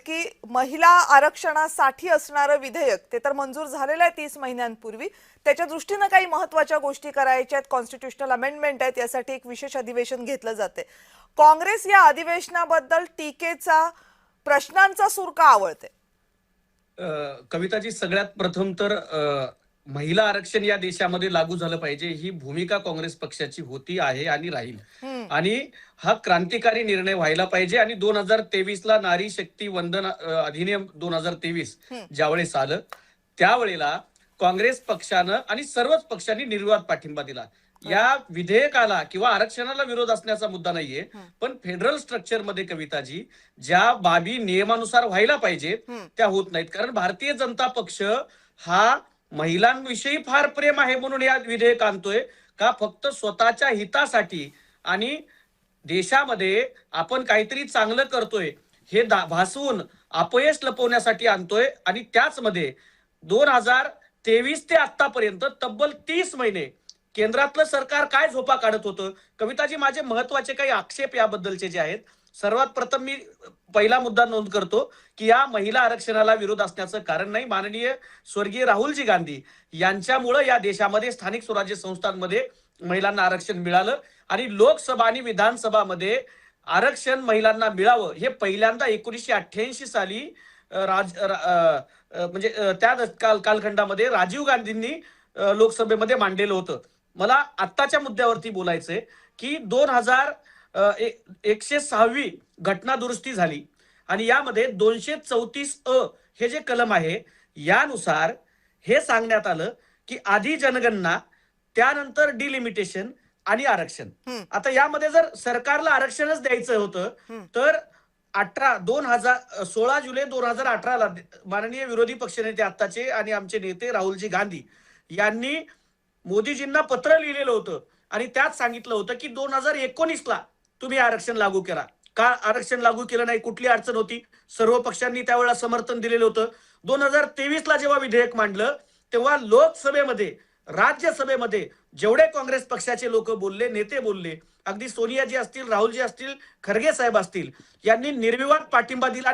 की महिला आरक्षणासाठी असणारं विधेयक ते तर मंजूर झालेलं आहे 30 महिन्यांपूर्वी। त्याच्या दृष्टीने काही महत्त्वाच्या गोष्टी करायच्या आहेत, कॉन्स्टिट्यूशनल अमेंडमेंट आहेत, यासाठी एक विशेष अधिवेशन घेतलं जाते। काँग्रेस या अधिवेशनाबद्दल टीकेचा, प्रश्नांचा सूर का आवळते? कविताजी, सगळ्यात प्रथम तर महिला आरक्षण या देशामध्ये लागू झालं पाहिजे ही भूमिका काँग्रेस पक्षाची होती, आहे आणि राहील। आणि हा क्रांतिकारी निर्णय व्हायला पाहिजे। आणि 2023 ला नारी शक्ती वंदन अधिनियम 2023 ज्यावेळेस आलं त्यावेळेला काँग्रेस पक्षानं आणि सर्वच पक्षांनी निर्विवाद पाठिंबा दिला। या विधेयकाला किंवा आरक्षणाला विरोध असण्याचा मुद्दा नाहीये, पण फेडरल स्ट्रक्चर मध्ये कविताजी ज्या बाबी नियमानुसार व्हायला पाहिजेत त्या होत नाहीत। कारण भारतीय जनता पक्ष हा महिलांविषयी फार प्रेम आहे म्हणून या विधेयक आणतोय का फक्त स्वतःच्या हितासाठी आणि देशामध्ये आपण काहीतरी चांगलं करतोय हे भासवून अपयश लपवण्यासाठी आणतोय? आणि त्याच मध्ये 2023 ते आतापर्यंत तब्बल 30 महिने केंद्रातलं सरकार काय झोपा काढत होतं? कविताजी, माझे महत्वाचे काही आक्षेप याबद्दलचे जे आहेत, सर्वात प्रथम मी पहिला मुद्दा नोंद करतो की या महिला आरक्षणाला विरोध असण्याचं कारण नाही। माननीय स्वर्गीय राहुलजी गांधी यांच्यामुळे या देशामध्ये स्थानिक स्वराज्य संस्थांमध्ये महिलांना आरक्षण मिळालं आणि लोकसभा आणि विधानसभामध्ये आरक्षण महिलांना मिळावं हे पहिल्यांदा 1988 साली म्हणजे त्या कालखंडामध्ये राजीव गांधींनी लोकसभेमध्ये मांडलेलं होतं। मला आत्ताच्या मुद्द्यावरती बोलायचंय की 2106वी घटना दुरुस्ती झाली आणि यामध्ये 234 हे जे कलम आहे यानुसार हे सांगण्यात आलं की आधी जनगणना, त्यानंतर डिलिमिटेशन आणि आरक्षण। आता यामध्ये जर सरकारला आरक्षणच द्यायचं होतं तर 16 जुलै 2018 ला माननीय विरोधी पक्षनेते आत्ताचे आणि आमचे नेते राहुलजी गांधी यांनी मोदीजींना पत्र लिहिलेलं होतं आणि त्यात सांगितलं होतं की 2019 ला तुम्ही आरक्षण लागू करा। का आरक्षण लागू केलं नाही? कुठली अडचण होती? सर्व पक्षांनी त्यावेळेला समर्थन दिलेलं होतं। 2023 ला जेव्हा विधेयक मांडलं तेव्हा लोकसभेमध्ये, राज्यसभेमध्ये जेवढे काँग्रेस पक्षाचे लोक बोलले, नेते बोलले, अगदी सोनियाजी असतील, राहुलजी असतील, खरगे साहेब असतील, यांनी निर्विवाद पाठिंबा दिला।